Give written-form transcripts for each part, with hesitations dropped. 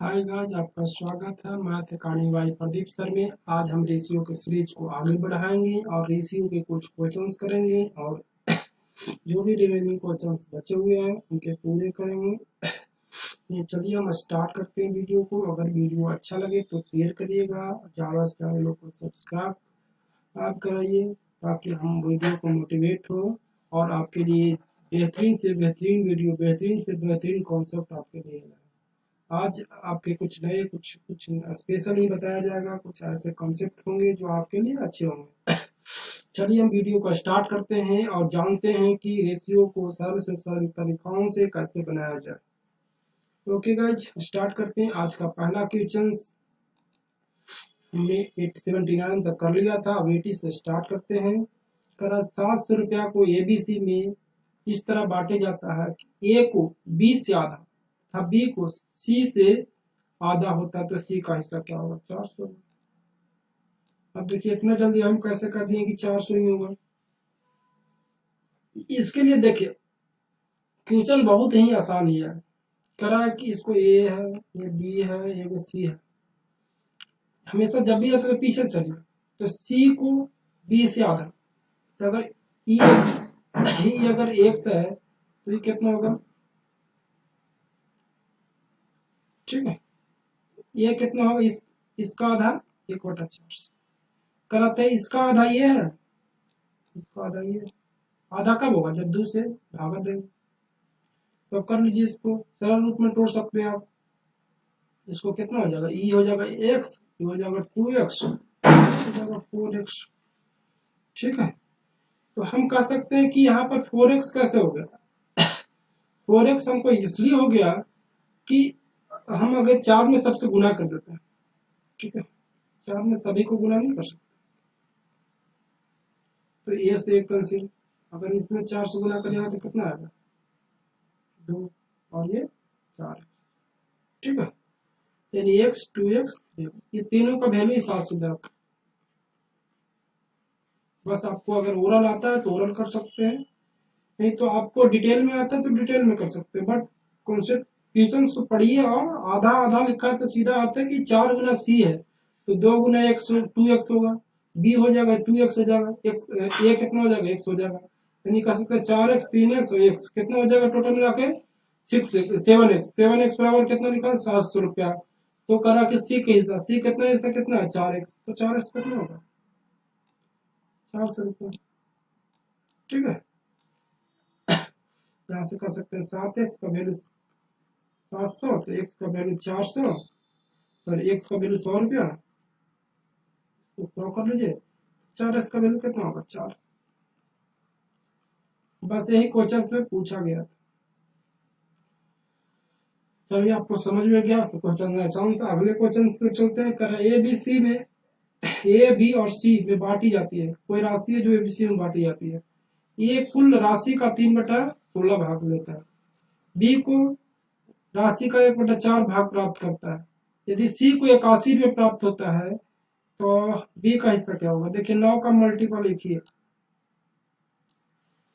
Hi guys, आपका स्वागत है math academy by Pradeep sir में। आज हम रेशियो के सीरीज को आगे बढ़ाएंगे और रेशियो के कुछ क्वेश्चंस करेंगे और जो भी रिमेनिंग क्वेश्चंस बचे हुए हैं उनके पूरे करेंगे। ये चलिए हम स्टार्ट करते हैं वीडियो को। अगर वीडियो अच्छा लगे तो शेयर करिएगा, ज़्यादा से ज़्यादा लोग को सब्सक्राइब आप कराइए ताकि हम वीडियो को मोटिवेट हो और आपके लिए बेहतरीन से बेहतरीन वीडियो, बेहतरीन से बेहतरीन कॉन्सेप्ट आपके लिए लाए। आज आपके कुछ नए कुछ कुछ स्पेशल ही बताया जाएगा, कुछ ऐसे कॉन्सेप्ट होंगे जो आपके लिए अच्छे होंगे। चलिए हम वीडियो को स्टार्ट करते हैं और जानते हैं कि रेशियो को सरल से सरल तरीकों से कैसे बनाया जाए। ओके गाइज, स्टार्ट करते हैं। आज का पहला क्वेश्चन हमने 879 तक कर लिया था, अब 80 से स्टार्ट करते हैं। करा 700 रुपया को एबीसी में इस तरह बांटे जाता है कि ए को 20 से आधा तथा बी को सी से आधा होता है, तो सी का हिस्सा क्या होगा? 400। अब देखिए इतना जल्दी हम कैसे कर दिए कि 400 ही होगा। इसके लिए देखिए क्वेश्चन बहुत ही आसान ही है। करा कि इसको ए है, ये बी है, ये सी है। हमेशा जब भी रहता है तो पीछे से चलिए, तो सी को बी से आधा, तो अगर ई अगर एक्स है तो ये कितना होगा? ठीक है, ये कितना होगा? इसका आधा 1/4 कराते हैं। इसका आधा ये है, इसका आधा ये। आधा कब होगा? जब 2 से भागा देंगे। तो कर लीजिए, इसको सरल रूप में तोड़ सकते हैं आप। इसको कितना हो जाएगा? ई हो जाएगा एक्स, ई हो जाएगा 2x, हो जाएगा 4x। ठीक है, तो हम कह सकते हैं कि यहाँ पर 4x कैसे हो गया? 4x हमको इसलिए हो गया कि हम अगर 4 में सबसे गुना कर देते हैं। ठीक है, 4 में सभी को गुना नहीं कर सकते, तो ए से एक कैंसिल। अगर इसमें 4 से गुना करेगा तो कितना आएगा? 2 और ये 4। ठीक है, यानी x 2x 3x, ये तीनों का वैल्यू 700 रखा। बस आपको अगर ओरल आता है तो ओरल कर सकते हैं, नहीं तो आपको डिटेल में आता है तो डिटेल में कर सकते हैं। बट कॉन्सेप्ट क्वेश्चंस को पढ़िए, और आधा आधा लिखा है तो सीधा आता है कि 4 गुना सी है तो 2 गुना एक्स 2x होगा, बी हो जाएगा 2x हो जाएगा, एक्स ए कितना हो जाएगा? x हो जाएगा। यानी कह सकते हैं 4x 3x और x कितना हो जाएगा टोटल मिला के? 7x बराबर कितना निकाल? 700 रुपया। तो करा कि सी का हिस्सा, सी कितना हिस्सा कितना है? 4x, तो 4x कितना होगा? 400 रुपया। ठीक है, यहाँ से कर सकते हैं 7x का वैल्यू 700, तो x का वैल्यू 400, सॉरी x का वैल्यू 100 रुपया, तो 100 कर लीजिए। 4x का वैल्यू कितना होगा? 4। बस यही क्वेश्चन में पूछा गया था। चलिए आपको समझ में गया क्वेश्चन आसान था। अगले क्वेश्चन पे चलते हैं। कर ए बी सी में ए बी और सी में बांटी जाती है कोई राशि है जो ए बी सी में बांटी जाती है। ए कुल राशि का 3/16 भाग लेता है, बी को राशि का 1/4 भाग प्राप्त करता है। यदि सी को 81 में प्राप्त होता है तो बी का हिस्सा क्या होगा? देखिए 9 का मल्टीपल एक ही है,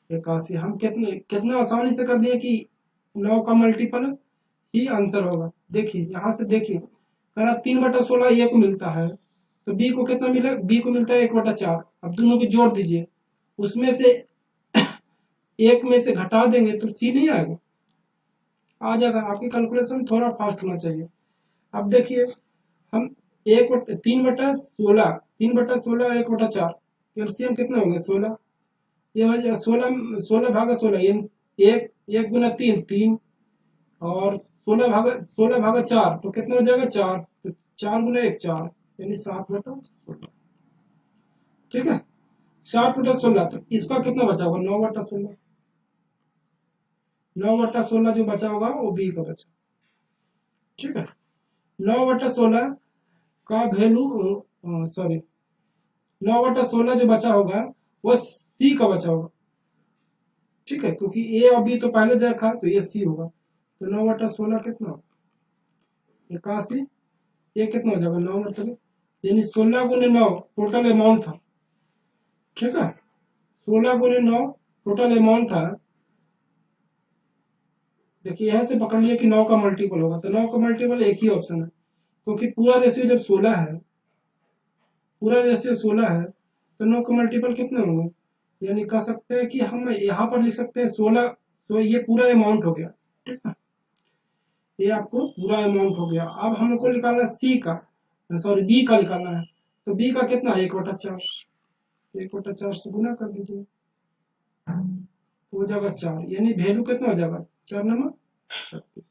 81। हम कितने कितना आसानी से कर दिए कि 9 का मल्टीपल ही आंसर होगा। देखिए यहाँ से देखिए, करा 3/16 ए को मिलता है तो बी को कितना मिला? बी को मिलता है 1/4। अब दोनों को जोड़ दीजिए, उसमें से एक में से घटा देंगे तो सी नहीं आएगा? आ जाएगा। आपकी कैलकुलेशन थोड़ा फास्ट होना चाहिए। अब देखिए हम 3/16 1/4 कैल्शियम कितना होंगे? 16। ये हो जाएगा 16 ये एक एक गुना 3 3, और 16 भागा 4 तो कितना हो जाएगा? 4। तो 4 गुना 1 4, यानी 7/16। ठीक है, 7/16। तो इसका कितना बचा होगा? 9/16। 9/16 जो बचा होगा वो बी का बचा। ठीक है, 9/16 का वैल्यू, सॉरी 9/16 जो बचा होगा वो सी का बचा होगा। ठीक है, क्योंकि ए और बी तो पहले देखा तो ये सी होगा। तो 9/16 कितना होगा? 81। ये कितना हो जाएगा? 9/16, यानी 16 गुने 9 टोटल अमाउंट था। ठीक है, 16 गुने 9 टोटल अमाउंट था। देखिए यहाँ से पकड़ लिया कि 9 का मल्टीपल होगा, तो 9 का मल्टीपल एक ही ऑप्शन है, क्योंकि पूरा रेशियो जब 16 है, पूरा रेशियो 16 है, तो 9 का मल्टीपल कितने होंगे, यानी कह सकते हैं कि हम यहाँ पर लिख सकते हैं 16, तो ये पूरा अमाउंट हो गया, ठीक है, ये आपको पूरा अमाउंट हो गया। अब हमको निकालना है सी का, सॉरी बी का निकालना है, तो बी का कितना है 1/4, 1/4 से गुना कर दीजिए, हो जाएगा 4, यानी वैल्यू कितना हो जाएगा 4 नंबर 36,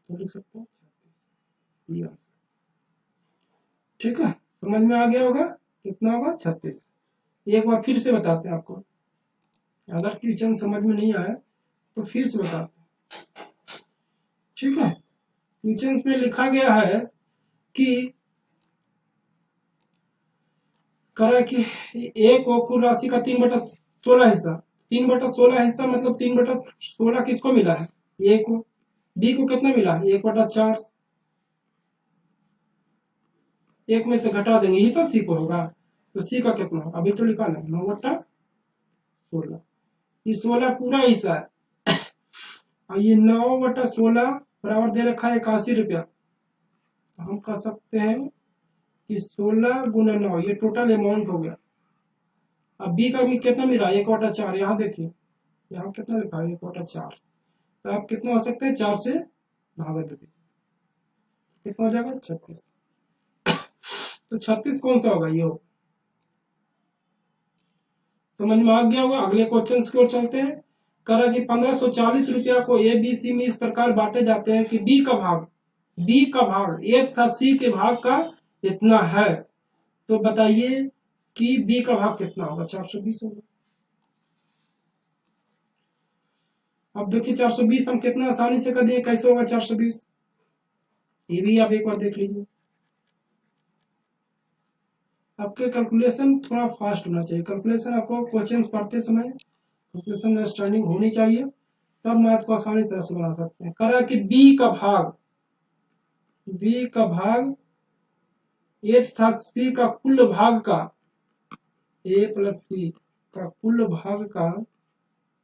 तो लिख सकते हैं 36, ये आंसर, ठीक है, समझ में आ गया होगा, कितना होगा 36। एक बार फिर से बताते हैं आपको, अगर क्वेश्चन समझ में नहीं आया तो फिर से बताते हैं, ठीक है। क्वेश्चन में लिखा गया है कि करा कि एक और कुल राशि का 3/16 हिस्सा, 3/16 हिस्सा मतलब 3/16 किसको मिला है, ए को, बी को कितना मिला है 1/4, एक में से घटा देंगे ही तो सी को होगा, तो सी का कितना अभी तो लिखा है 9/16, ये 16 पूरा हिस्सा है, और ये 9/16 बराबर दे रखा है 81 रुपया, तो हम कह सकते हैं कि 16 गुना 9 ये टोटल अमाउंट हो गया। अब बी का भी कितना मिला 1/4, यहाँ देखिए यहाँ कितना लिखा है 1/4, तो आप कितना हो सकता है 4 से भागा दे दीजिए, कितना हो जाएगा 36, तो 36 कौन सा होगा ये हो, समझ में आ गया होगा। अगले क्वेश्चन की ओर चलते हैं, करा कि 1540 रुपया को ए बी सी में इस प्रकार बांटे जाते हैं कि बी का भाग ए तथा सी के भाग का इतना है, तो बताइए कि बी का भाग कितना होगा 420 होगा। अब देखिए 420 हम कितना आसानी से कर दिए, कैसे होगा 420, ये भी आप एक बार देख लीजिए, आपके कैलकुलेशन थोड़ा फास्ट होना चाहिए, कैलकुलेशन आपको क्वेश्चन पढ़ते समय कैलकुलेशन अंडरस्टैंडिंग होनी चाहिए, तब मैथ को आसानी तरह से बना सकते हैं। करा कि बी का भाग ए तथा सी का कुल भाग का, ए प्लस सी का कुल भाग का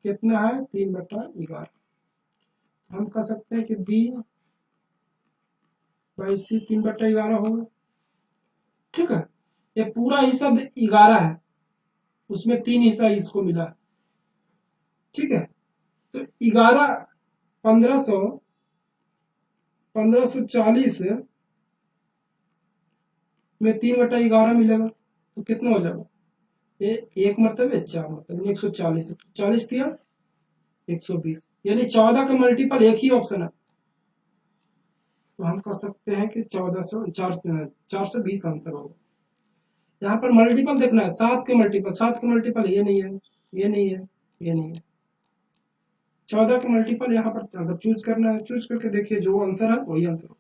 कितना है 3/11, हम कह सकते हैं कि बी बाई सी 3/11 होगा, ठीक है, ये पूरा हिस्सा 11 है, उसमें 3 हिस्सा इसको मिला है, ठीक है, तो 11 1540 में 3/11 मिलेगा, तो कितना हो जाएगा, ये एक मरतबे 4 मरतबे 140, 40 दिया 120, यानी 14 का मल्टीपल एक ही ऑप्शन है, तो हम कह सकते हैं कि 420 आंसर होगा। यहाँ पर मल्टीपल देखना है, 7 के मल्टीपल ये नहीं है, ये नहीं है, ये नहीं है, 14 के मल्टीपल यहाँ पर अगर चूज करना है चूज करके देखिए, जो आंसर है वही आंसर हो,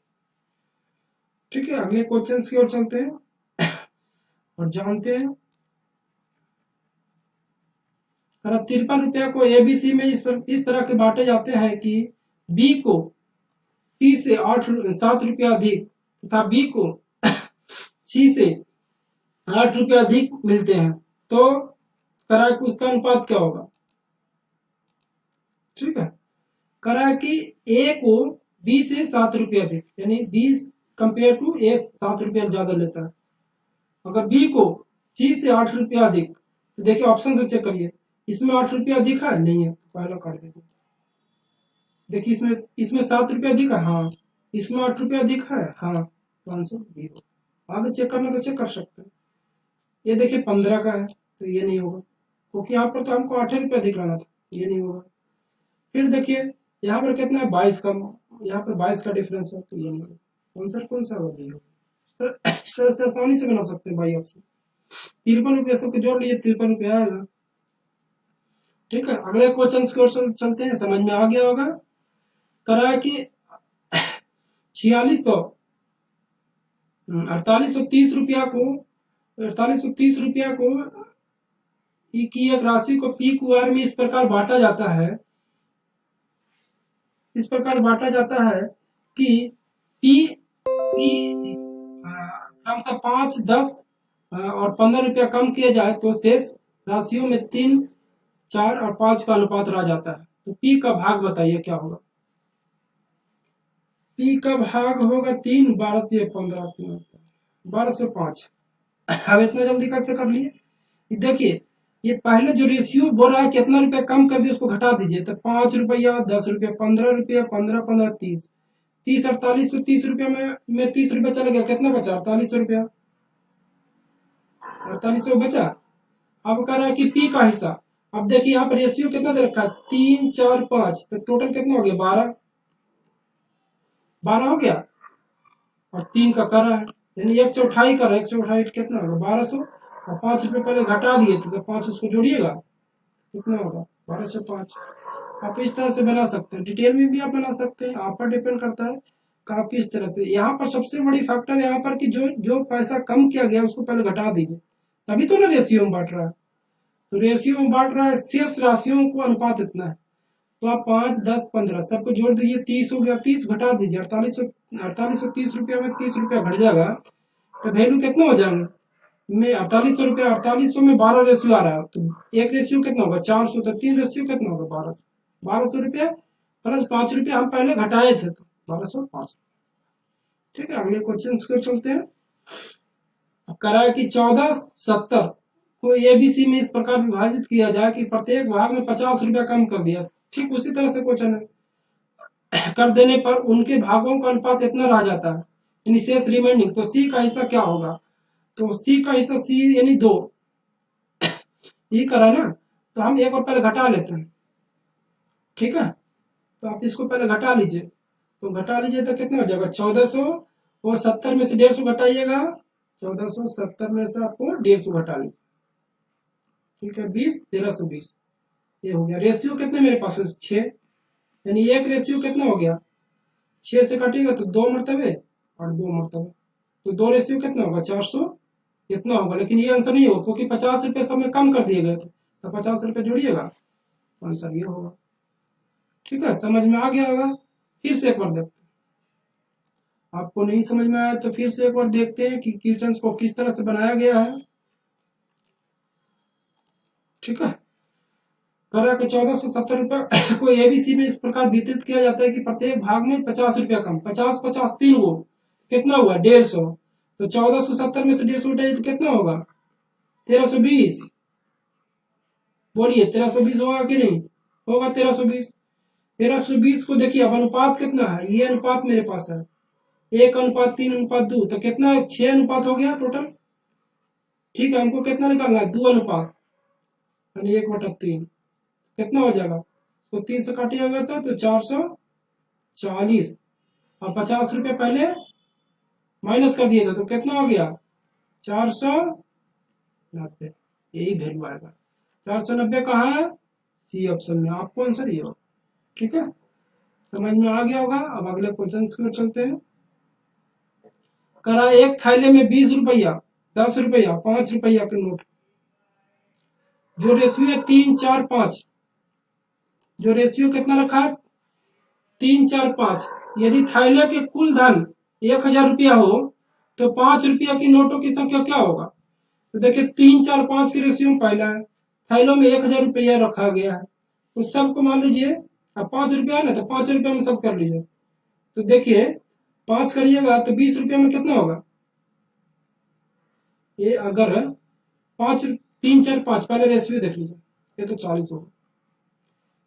ठीक है। अगले क्वेश्चन की ओर चलते हैं और जानते हैं, 53 रुपया को एबीसी में इस तरह के बांटे जाते हैं कि बी को सी से 7 रुपया अधिक तथा बी को सी से 8 रुपया अधिक मिलते हैं, तो करा कि उसका अनुपात क्या होगा, ठीक है, करा कि ए को बी से 7 रुपया अधिक, यानी बी कंपेयर टू ए 7 रुपया ज्यादा लेता है, अगर बी को सी से 8 रुपया अधिक, तो देखिए ऑप्शन से चेक करिए, इसमें 8 रुपया अधिक है नहीं है, पहला काट दीजिए, देखिए इसमें इसमें 7 रुपया अधिक है, हाँ, इसमें 8 रुपया अधिक है, हाँ, तो आंसर बी होगा। आगे चेक करना तो चेक कर सकते हैं, ये देखिए 15 का है, तो ये नहीं होगा, क्योंकि यहाँ पर तो हमको 8 रुपया अधिक लाना था, ये नहीं होगा। फिर देखिए यहाँ पर कितना है 22 का, यहाँ पर 22 का डिफरेंस है, तो ये नहीं होगा, आंसर कौन सा होगा, बी होगा। इस तरह से आसानी से बना सकते हैं बाई ऑप्शन, 53 रुपये सबको जोड़ लीजिए 53 रुपया आएगा, ठीक है। अगले क्वेश्चन की ओर चलते हैं, समझ में आ गया होगा। करा कि 4600 4830 रुपया को 4830 रुपया को की एक राशि को पी क्यू आर में इस प्रकार बांटा जाता है, इस प्रकार बांटा जाता है कि पी पी कम से 5, 10 और 15 रुपया कम किया जाए तो शेष राशियों में 3, 4 और 5 का अनुपात रह जाता है, तो P का भाग बताइए क्या होगा। P का भाग होगा 3, 12 3 15, 1205। अब इतना जल्दी कैसे कर लिए। देखिए ये पहले जो रेशियो बोल रहा है कितना रुपया कम कर दिए उसको घटा दीजिए, तो 5 रुपया, 10 रुपया, 15 रुपया, 15 15 30, 30 48, 30 रुपया में 30 रुपया चला गया, कितना बचा 4800 रुपया, 4800 बचा। अब कह रहा है कि पी का हिस्सा। अब देखिए यहाँ पर रेशियो कितना दे रखा है 3 4 5, तो टोटल कितना हो गया 12, 12 हो गया। और 3 का कर रहा है, यानी 1/4 कर रहा है, 1/4 कितना होगा 1200। और 5 रुपये पहले घटा दिए थे तो 5 उसको जोड़िएगा, कितना होगा 1205। आप इस तरह से बना सकते हैं, डिटेल में भी आप बना सकते हैं, आप पर डिपेंड करता है कि आप किस तरह से। यहाँ पर सबसे बड़ी फैक्टर यहाँ पर कि जो जो पैसा कम किया गया उसको पहले घटा दीजिए, तभी तो ना रेशियो में बांट रहा है। तो रेशियो में बांट रहा है, शेष राशियों को अनुपात इतना है, तो आप 5 10 15 सबको जोड़ दीजिए, 30 हो गया, 30 घटा दीजिए 4830 रुपया में 30 रुपया घट जाएगा, तो वैल्यू कितना हो जाएंगे में 4800 रुपया, 4800 में 12 रेशियो आ रहा है, तो एक रेशियो कितना होगा 400, तो 3 रेशियो कितना होगा 1200, 1200 रुपया प्लस 5 रुपया हम पहले घटाए थे, तो 1205। ठीक है, अगले क्वेश्चन को चलते हैं। करा कि 1470 को एबीसी में इस प्रकार विभाजित किया जाए कि प्रत्येक भाग में 50 रुपया कम कर दिया। ठीक उसी तरह से क्वेश्चन है, कर देने पर उनके भागों का अनुपात इतना रह जाता है, यानी शेष रिमेनिंग। तो सी का हिस्सा क्या होगा, तो सी का हिस्सा सी यानी 2, ये करा ना, तो हम एक और पहले घटा लेते हैं। ठीक है, तो आप इसको पहले घटा लीजिए, तो घटा लीजिए तो कितना हो जाएगा 1400, और 70 में से 150 घटाइएगा, 1470 में से आपको 150 घटा लीजिए। ठीक है, 20 1320, ये हो गया। रेशियो कितने मेरे पास है 6, यानी एक रेशियो कितना हो गया 6 से कटेगा तो 2 मरतबे और 2 मरतबे, तो 2 रेशियो कितना होगा 400, इतना होगा। लेकिन ये आंसर नहीं होगा क्योंकि 50 रुपये सब में कम कर दिए गए थे, तो 50 रुपये जोड़िएगा, तो आंसर ये होगा। ठीक है, समझ में आ गया होगा। फिर से एक बार देखते हैं, आपको नहीं समझ में आया तो फिर से एक बार देखते हैं कि क्वेश्चन को किस तरह से बनाया गया है। ठीक है, करा कि 1470 रुपये को एबीसी में इस प्रकार वितरित किया जाता है कि प्रत्येक भाग में 50 रुपया कम, 50 50 3 वो कितना हुआ 150, तो 1470 में से 150 उठाइए तो कितना होगा 1320। बोलिए 1320 होगा कि नहीं होगा 1320। 1320 को देखिए, अब अनुपात कितना है, ये अनुपात मेरे पास है 1:3:2, तो कितना 6 अनुपात हो गया टोटल। ठीक है, हमको कितना निकालना है 2 अनुपात, यानी 1/3, कितना हो जाएगा, तो 3 से काटिएगा तो 440, और 50 रुपये पहले माइनस कर दिए थे तो कितना हो गया 490, यही वैल्यू आएगा। 490 कहाँ है, सी ऑप्शन में, आपको आंसर ये होगा। ठीक है, समझ में आ गया होगा। अब अगले क्वेश्चन की चलते हैं। करा एक थैले में 20 रुपया, 10 रुपया, 5 रुपया के नोट, जो रेशियो है 3 4 5, जो रेशियो कितना रखा है 3 4 5, यदि थैले के कुल धन 1000 रुपया हो तो 5 रुपया की नोटों की संख्या क्या होगा। तो देखिए 3 4 5 के रेशियो में पहला है, थैलों में 1000 रुपया रखा गया है, तो सबको मान लीजिए, अब 5 रुपया है ना, तो 5 रुपया में सब कर लीजिए। तो देखिए 5 करिएगा तो 20 रुपया में कितना होगा, ये अगर 5 3 4 5 पहले रेशियो देख लीजिए, ये तो 40 होगा,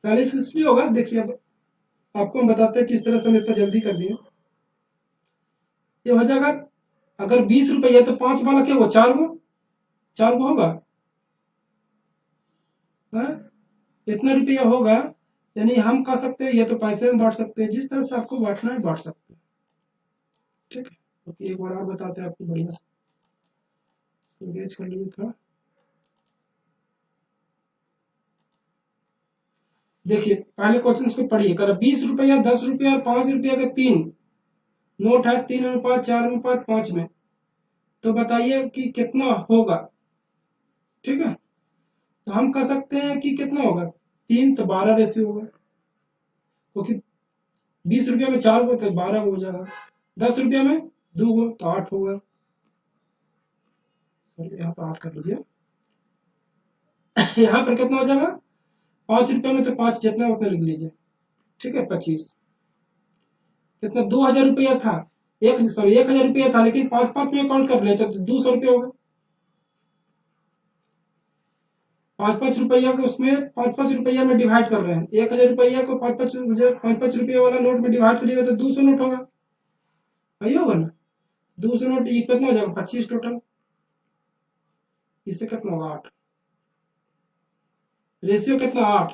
40 इसलिए होगा। देखिए अब आपको हम बताते हैं किस तरह से हम इतना जल्दी कर दिए। ये हो जाएगा, अगर 20 रुपया तो 5 वाला क्या हुआ 4 गो होगा, है? इतना रुपया होगा, यानी हम कह सकते हैं ये तो पैसे में बांट सकते हैं, जिस तरह से आपको बांटना है बांट सकते हैं। ठीक है, तो एक बार और बताते हैं आपको बढ़िया से, एंगेज कर लीजिए थोड़ा। देखिए पहले क्वेश्चन को पढ़िए, कर 20 रुपया, 10 रुपया और 5 रुपया के 3 नोट है, 3:4:5 में, तो बताइए कि कितना होगा। ठीक है, तो हम कह सकते हैं कि कितना होगा 3 तो 12 रेशियो होगा, क्योंकि 20 रुपया में 4 गो तो 12 हो जाएगा, 10 रुपया में 2 गो तो 8 होगा। यहाँ पर 8 कर लीजिए, यहाँ पर कितना हो जाएगा ₹5 में तो 5 जितना उतना लिख लीजिए। ठीक है, 25 कितना, 2,000 रुपया था, एक सॉरी 1,000 रुपया था, लेकिन 5 5 में काउंट कर लेते तो 200 रुपये हो गए। 5 5 रुपया को उसमें 5 5 रुपया में डिवाइड कर रहे हैं, 1,000 रुपया को 5 5 रुपये वाला नोट में डिवाइड करिएगा तो 200 नोट होगा, वही होगा ना। 200 नोट ये कितना हो जाएगा, 25 टोटल। इससे कितना होगा, 8। रेशियो कितना, 8।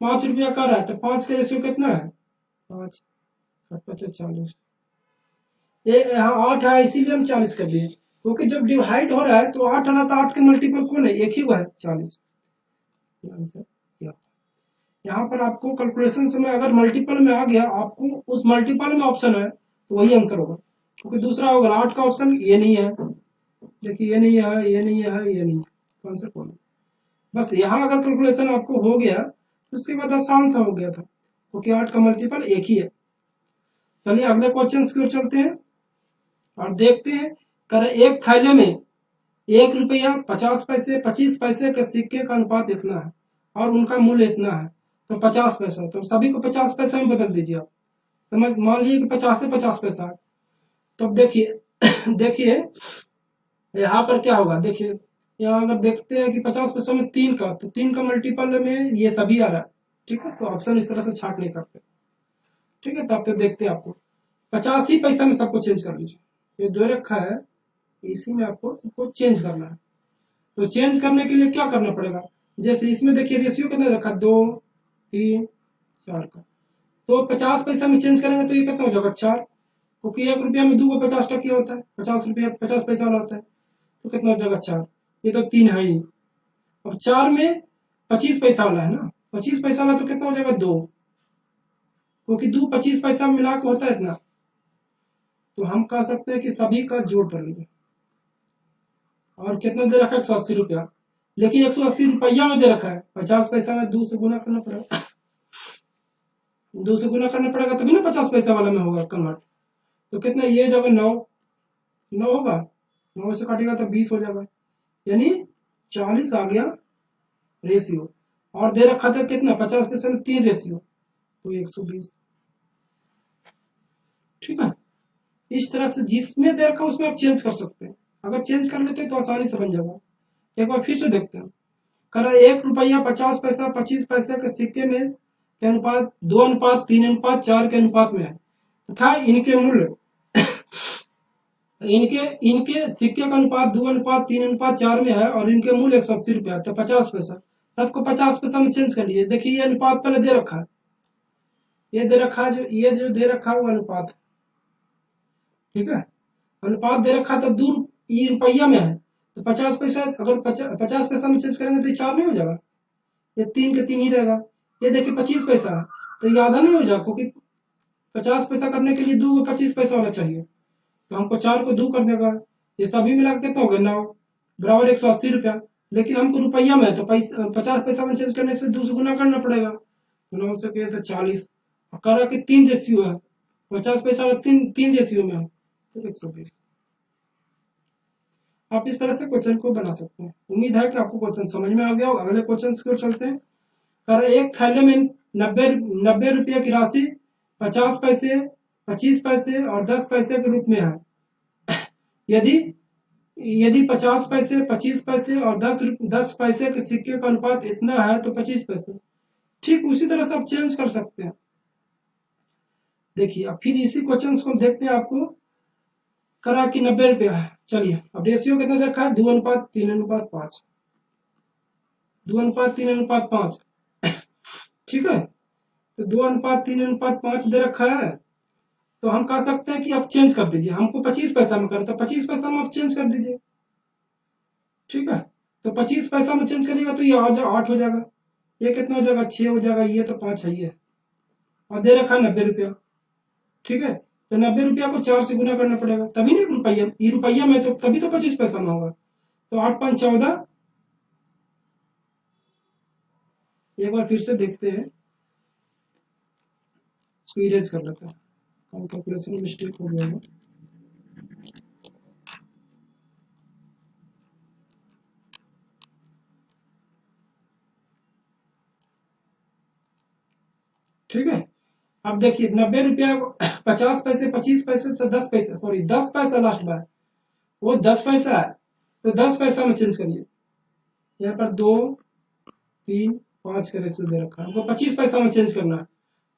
₹5 कर रहा है तो 5 का रेशियो कितना है, 5 25 40। ये यहाँ 8 है इसीलिए हम 40 कर दिए, क्योंकि जब डिवाइड हो रहा है तो 8 आ रहा था, 8 के मल्टीपल कौन है, एक ही हुआ है, 40। आंसर यहाँ पर आपको कैलकुलेशन समय अगर मल्टीपल में आ गया, आपको उस मल्टीपल में ऑप्शन है तो वही आंसर होगा, क्योंकि दूसरा होगा 8 का ऑप्शन ये नहीं है, देखिए ये नहीं है, ये नहीं है, ये नहीं है, तो आंसर कौन है। बस यहाँ अगर कैलकुलेशन आपको हो गया तो उसके बाद आसान था, हो गया था, क्योंकि 8 का मल्टीपल एक ही है। चलिए अगले क्वेश्चन की ओर चलते हैं और देखते हैं। कर एक थैले में ₹1, 50 पैसे, 25 पैसे के सिक्के का अनुपात इतना है और उनका मूल्य इतना है, तो 50 पैसा, तो सभी को 50 पैसा में बदल दीजिए आप। समझ, मान लीजिए कि 50 से 50 पैसा है। तो अब देखिए देखिए यहाँ पर क्या होगा, देखिए यहाँ अगर देखते हैं कि 50 पैसा में 3 का, तो 3 का मल्टीपल में ये सभी आ रहा है। ठीक है, तो ऑप्शन इस तरह से छाट नहीं सकते। ठीक है, तब तो देखते हैं आपको 50 ही पैसा में सबको चेंज कर लीजिए, ये दो रखा है, इसी में आपको सबको चेंज करना है। तो चेंज करने के लिए क्या करना पड़ेगा, जैसे इसमें देखिए रेशियो कितना रखा, 2 3 4 का, तो 50 पैसा में चेंज करेंगे तो ये कितना हो जाएगा, 4, क्योंकि ₹1 में 2 को 50 टका होता है, 50 रुपया 50 पैसा वाला होता है, तो कितना हो जाएगा, 4। ये तो 3 है ही। अब 4 में 25 पैसा वाला है ना, 25 पैसा वाला तो कितना हो जाएगा, 2, क्योंकि 2 25 पैसा मिला के होता है इतना। तो हम कह सकते हैं कि सभी का जोड़ कर लीजिए, और कितना दे रखा है, ₹180, लेकिन ₹180 में दे रखा है, 50 पैसा में 2 से गुना करना पड़ेगा, 2 से गुना करना पड़ेगा तभी ना 50 पैसा वाला में होगा कन्वर्ट। तो कितना ये हो जाएगा, 9, 9 होगा, 9 से काटेगा तो 20 हो जाएगा, यानी 40 आ गया रेशियो। और दे रखा था कितना, 50 पैसा में 3 रेशियो, तो 120। ठीक है, इस तरह से जिसमें दे रखा उसमें आप चेंज कर सकते हैं, अगर चेंज कर लेते हैं तो आसानी से बन जाएगा। एक बार फिर से देखते हैं। करा ₹1, 50 पैसा, 25 पैसे के सिक्के में के अनुपात 2:3:4 के अनुपात में है तथा इनके मूल्य इनके इनके सिक्के का अनुपात 2:3:4 में है और इनके मूल्य ₹180 है, तो 50 पैसा, सबको 50 पैसा में चेंज कर लीजिए। देखिए ये अनुपात पहले दे रखा है, ये दे रखा है, जो ये जो दे रखा है वो अनुपात। ठीक है, अनुपात दे रखा है तो ये रुपया में है, तो 50 पैसा अगर 50 पैसा में चेंज करेंगे तो ये 4 नहीं हो जाएगा, ये 3 के 3 ही रहेगा। ये देखिए 25 पैसा है, तो ये आधा नहीं हो जाएगा, क्योंकि 50 पैसा करने के लिए 2 25 पैसा वाला चाहिए, तो हमको 4 को 2 कर देगा। ये सभी मिला के कितना हो गया, 9 बराबर ₹180। लेकिन हमको रुपया में है तो 50 पैसा में चेंज करने से 2 से गुना करना पड़ेगा, तो 9 से किया तो 40, और करा कि 3 रेशियो है, 50 पैसा में 3 रेशियो में है, तो 120। आप इस तरह से क्वेश्चन को बना सकते हैं। उम्मीद है कि आपको क्वेश्चन समझ में आ गया होगा। अगले क्वेश्चन की ओर चलते हैं। कर एक थैले में 90 रुपये की राशि 50 पैसे, 25 पैसे और 10 पैसे के रूप में है। यदि यदि 50 पैसे, 25 पैसे और 10 पैसे के सिक्के का अनुपात इतना है तो 25 पैसे। ठीक उसी तरह से आप चेंज कर सकते हैं। देखिए अब फिर इसी क्वेश्चन को देखते हैं। आपको करा कि 90 रुपया है। चलिए अब रेशियो कितना रखा है, 2:3:5, 2:3:5। ठीक है, तो 2:3:5 दे रखा है, तो हम कह सकते हैं कि आप चेंज कर दीजिए। हमको 25 पैसा में करना, तो 25 पैसा में आप चेंज कर दीजिए। ठीक है, तो 25 पैसा में चेंज करिएगा तो ये 8 हो जाएगा, ये कितना हो जाएगा, 6 हो जाएगा, ये तो 5 है, ये और दे रखा है 90 रुपया। ठीक है, तो 90 रुपया को 4 से गुना करना पड़ेगा, तभी ना रुपया, ये रुपया में तो तभी तो 25 पैसा में होगा, तो 8 5 14। एक बार फिर से देखते हैं, इसको इरेज कर लेते हैं, कैलकुलेशन में मिस्टेक हो गया है। अब देखिए 90 रुपया 50 पैसे 25 पैसे तो 10 पैसे, सॉरी 10 पैसा लास्ट बार, वो 10 पैसा है, तो 10 पैसा में चेंज करिए। यहाँ पर 2 3 5 का रेशियो दे रखा है, हमको 25 पैसा में चेंज करना है।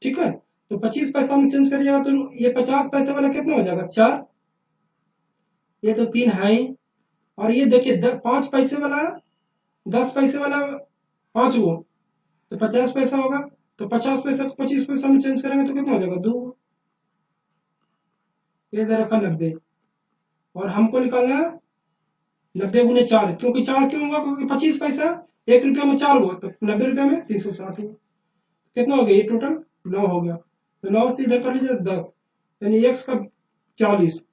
ठीक है, तो 25 पैसा में चेंज करिएगा तो ये 50 पैसे वाला कितना हो जाएगा 4, ये तो 3 है ही। और ये देखिए 5 पैसे वाला, 10 पैसे वाला 5 वो, तो 50 पैसा होगा। तो 50 पैसा को 25 पैसा में चेंज करेंगे तो कितना हो जाएगा 2, ये दे रखा 90। और हमको निकालना है 90 × 4, क्योंकि 4 क्यों होगा, क्योंकि 25 पैसा 1 रुपया में 4 हुआ, तो 90 रुपया में 360 हुआ। कितना हो गया ये टोटल 9 हो गया, तो 9 से इधर कर लीजिए 10, यानी x का 40,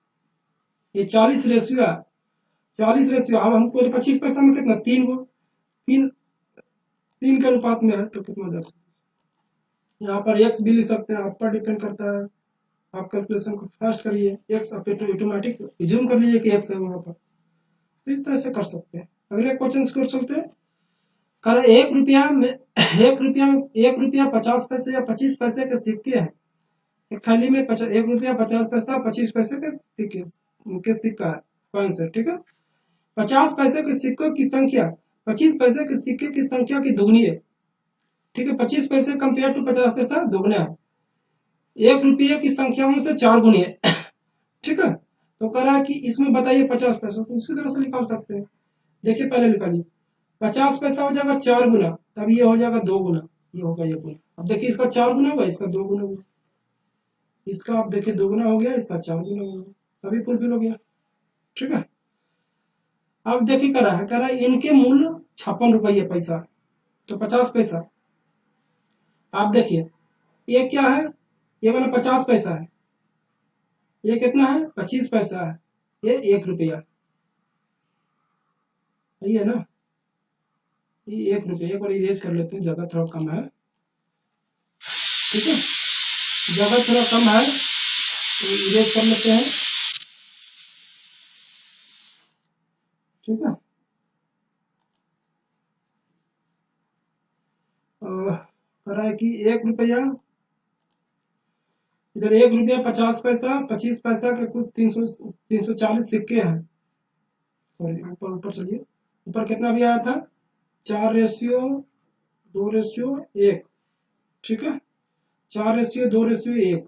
ये 40 रेशियो है, 40 रेशियो। अब हमको 25 पैसा में कितना 3 को 3 3 के अनुपात में है, तो कितना हो जाएगा। यहाँ पर x भी लिख सकते हैं, आप पर डिपेंड करता है, आप कैलकुलेशन को फास्ट करिए, x ऑटोमेटिक जूम कर लीजिए कि x है वहां पर, तो इस तरह से कर सकते हैं। अगले क्वेश्चन को चलते हैं। कर 1 रुपया में 1 रुपया 50 पैसे या 25 पैसे के सिक्के हैं एक थैली में। 1 रुपया 50 पैसा 25 पैसे के सिक्का है, कौन सा, ठीक है। 50 पैसे के सिक्कों की संख्या 25 पैसे के सिक्के की संख्या की दुगनी है, ठीक है। 25 पैसे कंपेयर टू 50 पैसा दुगना है, 1 रुपये की संख्याओं से 4 गुनी है। ठीक है, तो कह रहा है कि इसमें बताइए 50 पैसा, तो इसी तरह से निकाल सकते हैं। देखिए पहले निकालिए, 50 पैसा हो जाएगा 4 गुना, तब ये हो जाएगा 2 गुना, ये होगा ये गुना। अब देखिए इसका 4 गुना हुआ, इसका 2 गुना हुआ, इसका आप देखिए 2 गुना हो गया, इसका 4 गुना हो गया, सभी फुलफिल हो गया। ठीक है, अब देखिए कह रहा है इनके मूल्य 56 रुपये पैसा, तो 50 पैसा। आप देखिए ये क्या है, ये वाला 50 पैसा है, ये कितना है 25 पैसा है, ये 1 रुपया, सही है ना। ये 1 रुपया, एक बार इरेज कर लेते हैं, जगह थोड़ा कम है, ठीक है, जगह थोड़ा कम है तो इरेज कर लेते हैं। ठीक है, कह रहा है कि 1 रुपया, इधर 1 रुपया 50 पैसा 25 पैसा के कुछ 340 सिक्के हैं। सॉरी ऊपर ऊपर चलिए, ऊपर कितना भी आया था 4:2:1, ठीक है, 4:2:1,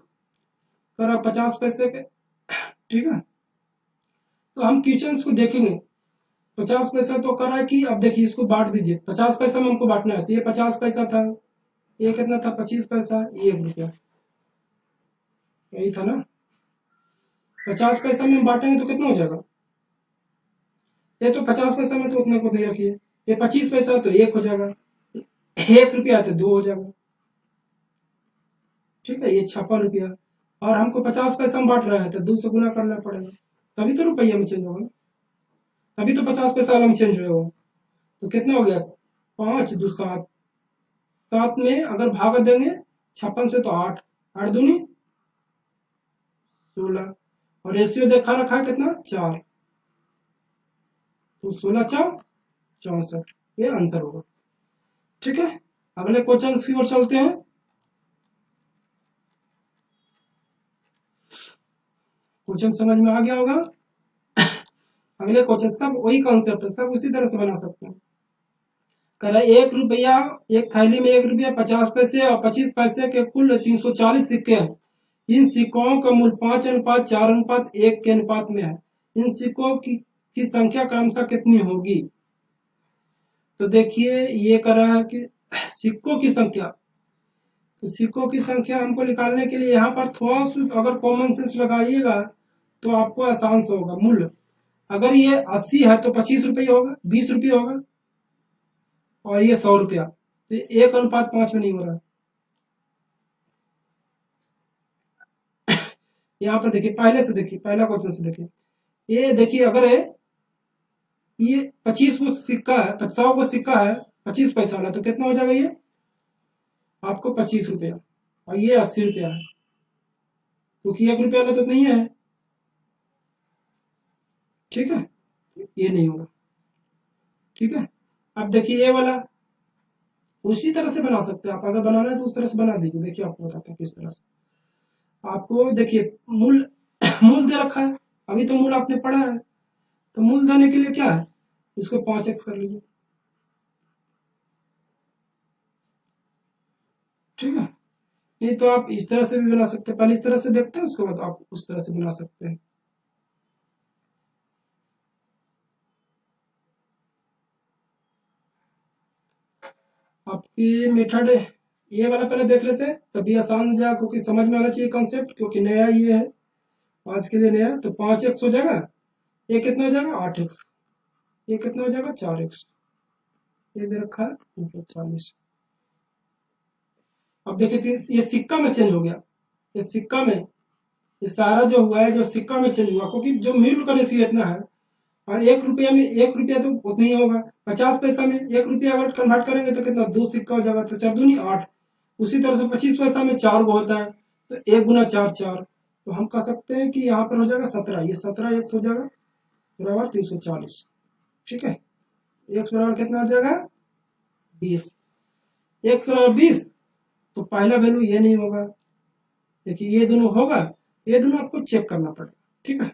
करा 50 पैसे के, ठीक है। तो हम क्वेश्चन को देखेंगे, 50 पैसा तो करा है कि अब देखिए इसको बांट दीजिए, 50 पैसा में हमको बांटना है, तो ये 50 पैसा था, ये कितना था 25 पैसा, ये 1 रुपया, यही था ना। 50 पैसा में हम बांटेंगे तो कितना हो जाएगा, ये तो 50 पैसा में तो उतना को दे रखिए, ये 25 पैसा तो 1 हो जाएगा, 1 रुपया तो 2 हो जाएगा, ठीक है, ये 56 रुपया। और हमको 50 पैसा में बांट रहा है तो 2 से गुना करना पड़ेगा, तभी तो रुपया में चेंज होगा ना, तभी तो 50 पैसा वाला में चेंज होगा। तो कितना हो गया 5×2=7, 7 में अगर भाग देंगे 56 से तो 8, 8×2 16, और रेशियो देखा रखा है कितना 4, तो 16×4 = 64, ये आंसर होगा। ठीक है, अगले क्वेश्चन की ओर चलते हैं। क्वेश्चन समझ में आ गया होगा। अगले क्वेश्चन सब वही कॉन्सेप्ट है, सब उसी तरह से बना सकते हैं। कह रहा है 1 रुपया, एक थैली में 1 रुपया 50 पैसे और 25 पैसे के कुल 340 सिक्के हैं। इन सिक्कों का मूल्य 5:4:1 के अनुपात में है। इन सिक्कों की संख्या क्रमशः कितनी होगी। तो देखिए ये कह रहा है कि सिक्कों की संख्या, तो सिक्कों की संख्या हमको निकालने के लिए यहाँ पर थोड़ा सा अगर कॉमन सेंस लगाइएगा तो आपको आसान से होगा। मूल्य अगर ये 80 है तो 25 रुपये होगा, 20 रुपये होगा, और ये 100 रुपया, तो 1:5 में नहीं हो रहा। यहाँ पर देखिए पहले से देखिए, पहला क्वेश्चन से देखिए, ये देखिए अगर ये 25 को सिक्का है, 100 को सिक्का है 25 पैसा वाला, तो कितना हो जाएगा ये आपको 25 रुपया, और ये 80 रुपया है, क्योंकि 1 रुपया वाला तो नहीं है। ठीक है, ये नहीं होगा। ठीक है, अब देखिए ये वाला उसी तरह से बना सकते हैं आप, अगर बनाना है तो उस तरह से बना दीजिए। देखिए आपको बताते हैं किस तरह से। आपको देखिए मूल मूल दे रखा है, अभी तो मूल आपने पढ़ा है, तो मूल देने के लिए क्या है, इसको 5x कर लीजिए, ठीक है। नहीं तो आप इस तरह से भी बना सकते हैं, पहले इस तरह से देखते हैं उसके बाद आप उस तरह से बना सकते हैं। आपकी मेथड ये वाला पहले देख लेते हैं, तभी आसान हो जाएगा, क्योंकि समझ में आना चाहिए कॉन्सेप्ट, क्योंकि नया ये है आज के लिए नया। तो 5x हो जाएगा, ये कितना हो जाएगा 8x, ये कितना हो जाएगा 4x, ये दे रखा है 340। अब देखिए ये सिक्का में चेंज हो गया, ये सिक्का में, ये सारा जो हुआ है जो सिक्का में चेंज हुआ, क्योंकि जो मूल का रेशियो इतना है, और 1 रुपया में 1 रुपया तो उतना ही होगा। 50 पैसा में 1 रुपया अगर कन्वर्ट करेंगे तो कितना, 2 सिक्का हो जाएगा, तो 4 दूनी 8। उसी तरह से 25 पैसा में 4 को होता है, तो 1 गुना 4 4, तो हम कह सकते हैं कि यहाँ पर हो जाएगा 17, ये 17x हो जाएगा बराबर 340, ठीक है। x बराबर कितना हो जाएगा 20, x बराबर 20, तो पहला वैल्यू ये नहीं होगा। देखिए ये दोनों होगा, ये दोनों आपको चेक करना पड़ेगा, ठीक है।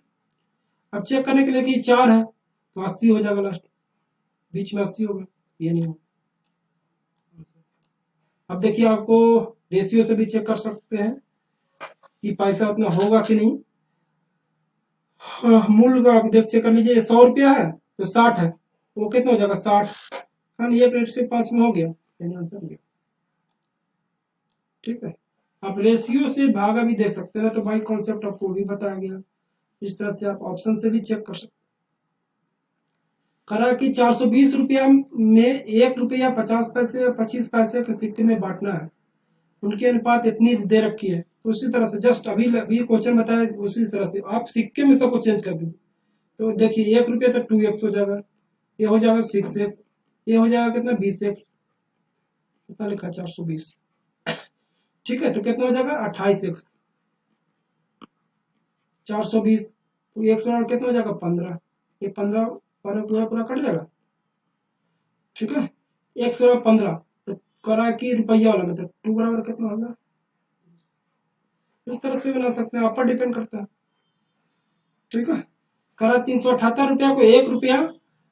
अब चेक करने के लिए कि 4 है तो 80 हो जाएगा लास्ट, बीच में 80 होगा, ये नहीं होगा। अब देखिए आपको रेशियो से भी चेक कर सकते हैं कि पैसा उतना होगा कि नहीं। हाँ, मूल का आप देख चेक कर लीजिए, 100 रुपया है तो 60 है, वो कितना हो जाएगा 60। हाँ, ये प्लेट से 5 में हो गया, यानी आंसर हो गया, ठीक है। आप रेशियो से भागा भी दे सकते हैं ना, तो भाई कॉन्सेप्ट आपको भी बताया गया, इस तरह से आप ऑप्शन से भी चेक कर सकते हैं। करा कि 420 रुपया में 1 रुपया 50 पैसे या 25 पैसे के सिक्के में बांटना है, उनकी अनुपात इतनी दे रखी है, तो उसी तरह से जस्ट अभी अभी क्वेश्चन बताया, उसी तरह से आप सिक्के में सबको चेंज कर दीजिए। तो देखिए 1 रुपया तो 2x हो जाएगा, ये हो जाएगा 6x, ये हो जाएगा कितना 20x, कितना लिखा 420, ठीक है। तो कितना हो जाएगा 28x, 420, तो x बराबर कितना हो जाएगा 15, ये 15 पर पूरा पूरा कट जाएगा, ठीक है। x बराबर 15, तो करा कि रुपया वाला मतलब 2 बराबर कितना होगा, इस तरह से बना सकते हैं, आप पर डिपेंड करता है, ठीक है। करा 378 रुपया को 1 रुपया,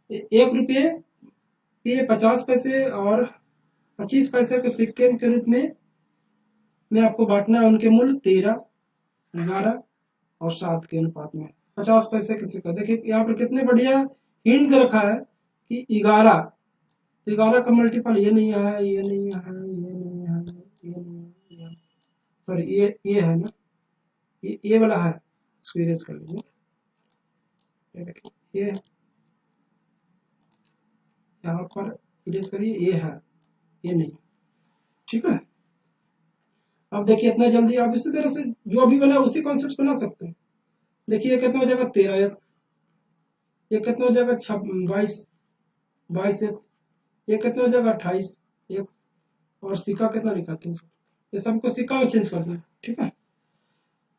1 रुपये ये 50 पैसे और 25 पैसे के सिक्के के रूप में आपको बांटना है, उनके मूल्य 13, 11 और 7 के अनुपात में। 50 पैसे के सिक्का, देखिए यहाँ पर कितने बढ़िया हिंट दे रखा है कि 11, तो 11 का मल्टीपल ये नहीं है, ये नहीं है, ये नहीं है, ये नहीं है, सॉरी ये है ना, ये वाला है, इसको इरेज कर लीजिए, ये देखिए ये यहाँ पर इरेज करिए, ये है, ये नहीं, ठीक है। अब देखिए इतना जल्दी आप इसी तरह से जो अभी बना उसी कॉन्सेप्ट बना सकते हैं। देखिए ये कितना हो जाएगा 13x, ये कितना हो जाएगा 22x, ये कितना हो जाएगा 28x, और सिक्का कितना लिखा 300, ये सबको सिक्का में चेंज कर दें, ठीक है।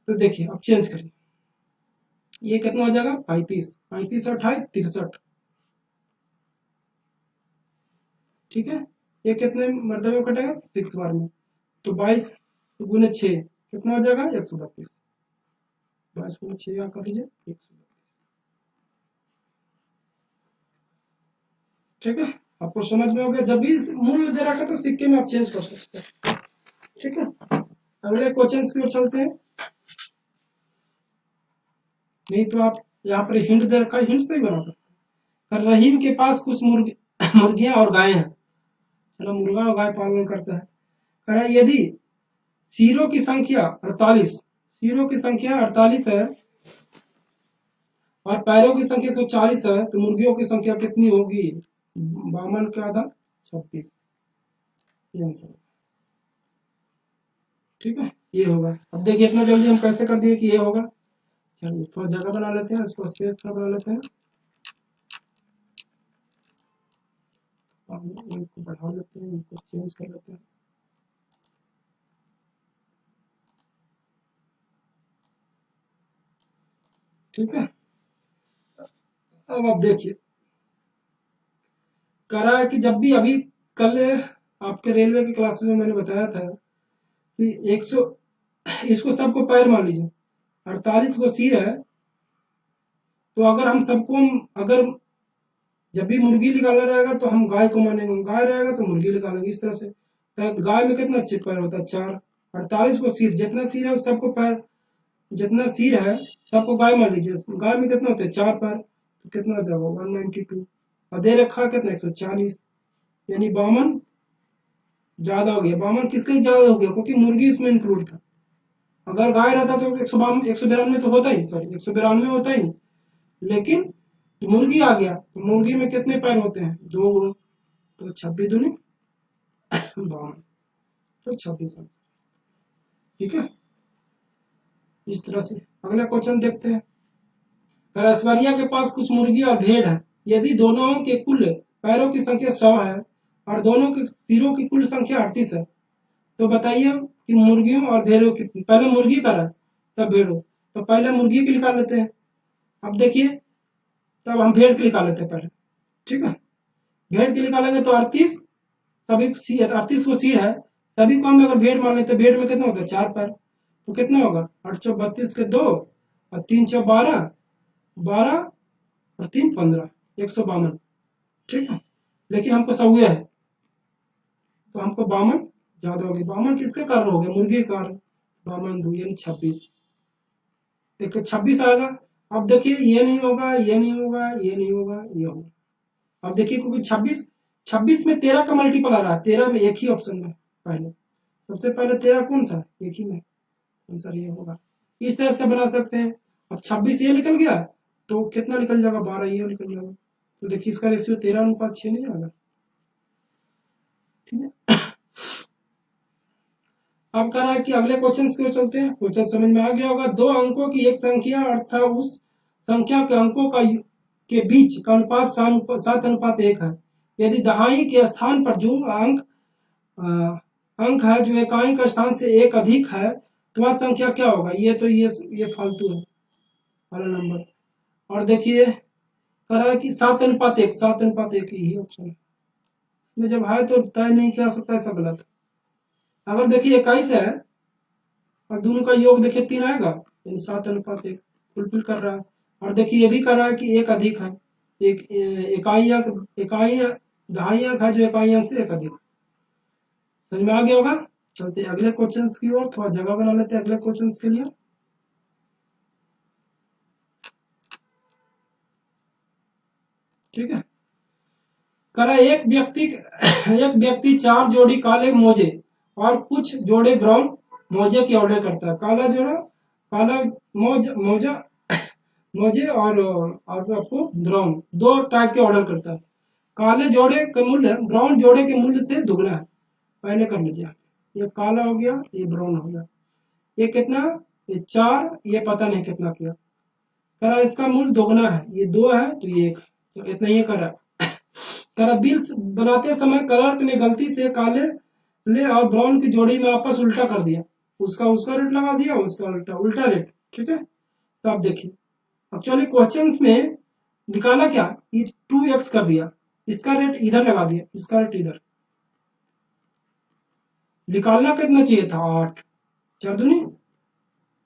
तो देखिए अब चेंज करिए, ये कितना हो जाएगा 35, 35 और 28 63, ठीक है। ये कितने मरतबे में कटेगा 6 बार में, तो 22 गुने 6 कितना हो जाएगा 132, 22 गुने 6 यहाँ कर लीजिए 132, ठीक है। आपको समझ में हो गया, जब भी मूल्य दे रखा तो सिक्के में आप चेंज कर सकते हैं, ठीक है। अगले क्वेश्चन की ओर चलते हैं। नहीं तो आप यहाँ पर हिंट दे रखा है, हिंट से ही बना सकते हैं। रहीम के पास कुछ मुर्गियां और गायें हैं, मतलब मुर्गा और गाय पालन करता है। कह रहा है यदि सिरों की संख्या 48, सिरों की संख्या 48 है और पैरों की संख्या तो 40 है, तो मुर्गियों की संख्या कितनी होगी, 52 का आधा 36, ये आंसर, ठीक है। ये होगा, अब देखिए इतना जल्दी हम कैसे कर दिए कि ये होगा। चलिए थोड़ा जगह बना लेते हैं, इसको स्पेस थोड़ा बना लेते हैं, इनको बढ़ा लेते हैं, इसको चेंज कर लेते हैं, ठीक है। अब आप देखिए कह रहा है कि जब भी अभी कल आपके रेलवे की क्लासेस में मैंने बताया था कि 100, इसको सबको पैर मान लीजिए, 48 को सिर है, तो अगर हम सबको, अगर जब भी मुर्गी निकालना रहेगा तो हम गाय को मानेंगे, गाय रहेगा तो मुर्गी निकालेंगे, इस तरह से। तो गाय में कितना चिप पैर होता है? 4। 48 को सिर, जितना सिर है सबको पैर, जितना सिर है सबको गाय मान लीजिए, गाय में कितना होता है? 4 पैर, तो कितना हो जाएगा? 192। और दे रखा कितना? 140, यानी 52 ज्यादा हो गया। 52 किसके ज्यादा हो गया? क्योंकि मुर्गी इसमें इंक्लूड था। अगर गाय रहता तो 192 तो होता ही, सॉरी 192 होता ही, लेकिन मुर्गी आ गया तो मुर्गी में कितने पैर होते हैं? 2 तो 26 दूनी 52, तो 26। ठीक है, इस तरह से। अगला क्वेश्चन देखते हैं। ऐश्वर्या के पास कुछ मुर्गी और भेड़ है। यदि दोनों के कुल पैरों की संख्या 100 है और दोनों के सिरों की कुल संख्या 38 है, तो बताइए कि मुर्गियों और भेड़ों की, पहले मुर्गी पर है तब भेड़ों, तो पहले मुर्गी की निकाल लेते हैं। अब देखिए, तब हम भेड़ की निकाल लेते हैं पहले। ठीक है, भेड़ की निकालेंगे तो 38, सभी 38 को सिर है, सभी को हम अगर भेड़ मान लेते, भेड़ में कितना होता है? 4 पैर, तो कितना होगा? 8 चौ 32 के 2 और 3 चौ 12, 12 और 3 15, 152। ठीक है, लेकिन हमको 100 है, तो हमको 52 ज्यादा हो गया। 52 किसके कारण हो गया? मुर्गी के कारण। 52 2 यानी 26, देखो 26 आएगा। अब देखिए, ये नहीं होगा, ये नहीं होगा, ये नहीं होगा, ये होगा। अब देखिए, क्योंकि 26, 26 में 13 का मल्टीपल आ रहा है, 13 में एक ही ऑप्शन में पहले, सबसे पहले 13 कौन सा? एक ही में, आंसर ये होगा। इस तरह से बना सकते हैं। अब 26 ये निकल गया तो कितना निकल जाएगा? 12 ये निकल जाएगा। तो देखिए, इसका रेशियो 13:6 नहीं आएगा। ठीक है, अब कह रहा है कि अगले क्वेश्चन की ओर चलते हैं। क्वेश्चन समझ में आ गया होगा। 2 अंकों की एक संख्या अर्थात उस संख्या के अंकों का के बीच का अनुपात 7:1 है। यदि दहाई के स्थान पर जो अंक है जो इकाई का स्थान से एक अधिक है, तो वह संख्या क्या होगा? ये फालतू है वाला नंबर। और देखिए, कह रहा है कि 7:1, 7:1 ही ऑप्शन है। इसमें जब है तो तय नहीं किया सकता, ऐसा गलत। अगर देखिए 21 है और दोनों का योग देखिए 3 आएगा, यानी 7:1 फुलफिल कर रहा है। और देखिए, ये भी कर रहा है कि एक अधिक है, एक इकाई अंक, इकाई दहाई अंक है जो इकाई अंक से एक अधिक। समझ में आ गया होगा। चलते अगले क्वेश्चंस की ओर, थोड़ा जगह बना लेते हैं अगले क्वेश्चंस के लिए। ठीक है, करा एक व्यक्ति 4 जोड़ी काले मोजे और कुछ जोड़े ब्राउन मोजे की ऑर्डर करता है। काला मोजा मोजे और आपको ब्राउन, 2 टाइप के ऑर्डर करता है। काले जोड़े का मूल्य ब्राउन जोड़े के मूल्य से दुगना है। पहले कर लीजिए, ये काला हो गया, ये ब्राउन हो गया। ये कितना? ये 4, ये पता नहीं कितना किया। करा इसका मूल्य दोगुना है, ये 2 है तो ये 1, तो इतना ही करा। करा बिल बनाते समय क्लर्क ने गलती से काले ले और ब्राउन की जोड़ी में आपस उल्टा कर दिया। उसका रेट लगा दिया, उसका उल्टा उल्टा रेट। ठीक है, तो आप देखिए, एक्चुअली क्वेश्चंस में निकाला क्या? ये 2x कर दिया, इसका रेट इधर लगा दिया, इसका रेट इधर। निकालना कितना चाहिए था? 8, 4 दूनी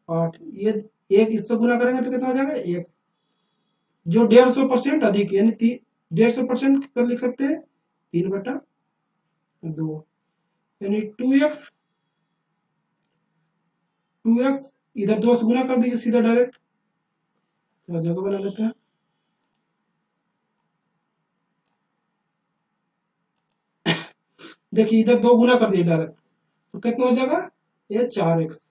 8, ये एक इससे गुना करेंगे तो कितना हो जाएगा? 1, जो 150% अधिक, यानी 150% कर लिख सकते हैं, 3/2, यानी 2x इधर 2 से गुना कर दीजिए सीधा डायरेक्ट, तो जगह बना लेते हैं। देखिए, इधर 2 गुना कर दिए डायरेक्ट, तो कितना हो जाएगा? ये 4x,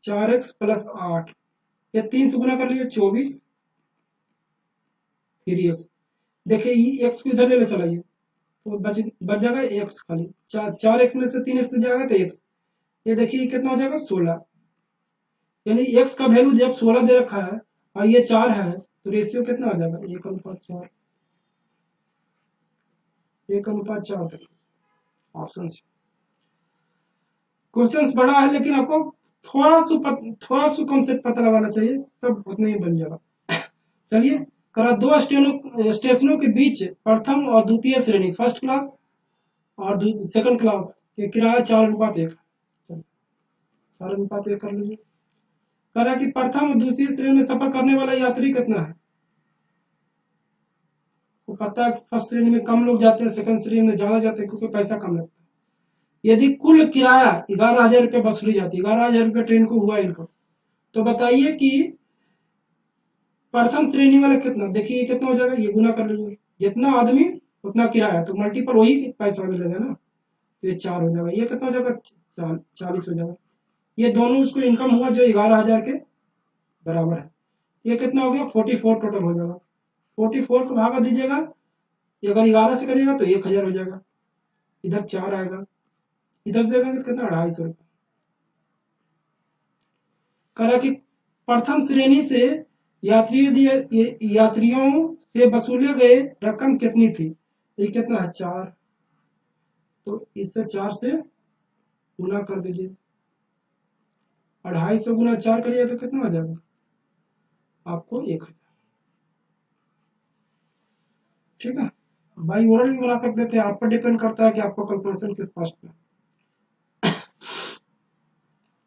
4x प्लस 8, ये 3 से गुना कर लिए 24, फिर x। देखिए, ये x को इधर ले चलाइए तो बच जाएगा x खाली। 4x में से 3x जाएगा तो x। ये देखिए कितना हो जाएगा? 16, यानी x का वैल्यू जब 16 दे रखा है और ये 4 है, तो रेशियो कितना हो जाएगा? 1:4, 1:4 तक ऑप्शन। क्वेश्चन बड़ा है लेकिन आपको थोड़ा सा कॉन्सेप्ट पता लगाना चाहिए, सब उतना ही बन जाएगा। चलिए, करा 2 स्टेशनों के बीच प्रथम और द्वितीय श्रेणी फर्स्ट क्लास और सेकंड क्लास के किराया 4:1, 4:1 कर लीजिए। कह रहा है कि प्रथम और दूसरी श्रेणी में सफर करने वाला यात्री कितना है। को पता है कि फर्स्ट श्रेणी में कम लोग जाते हैं, सेकंड श्रेणी में ज्यादा जाते हैं क्योंकि पैसा कम लगता है। यदि कुल किराया 11,000 रुपये वसूली जाती है, 11,000 रुपये ट्रेन को हुआ इनकम, तो बताइए कि प्रथम श्रेणी वाला कितना। देखिए ये कितना हो जाएगा, ये गुना कर लीजिए, जितना आदमी उतना किराया, तो मल्टीपल वही पैसा मिलेगा ना, तो ये 4 हो जाएगा। ये कितना हो जाएगा, 40 हो जाएगा। ये दोनों उसको इनकम हुआ जो 11,000 के बराबर है। ये कितना हो गया, 44 टोटल हो जाएगा। 44 को भागा दीजिएगा, अगर 11 से करिएगा तो 1,000 हो जाएगा, इधर 4 आएगा, इधर देगा तो कितना, 250 रुपये। करा कि प्रथम श्रेणी से यात्रियों से वसूले गए रकम कितनी थी। ये कितना है, 4, तो इससे 4 से गुना कर दीजिए, 250 गुना 4 करिए तो कितना हो जाएगा आपको, 1,000। ठीक है, बाई ओरल भी बना सकते थे, आप पर डिपेंड करता है कि आपको कैलकुलेशन किस फास्ट में।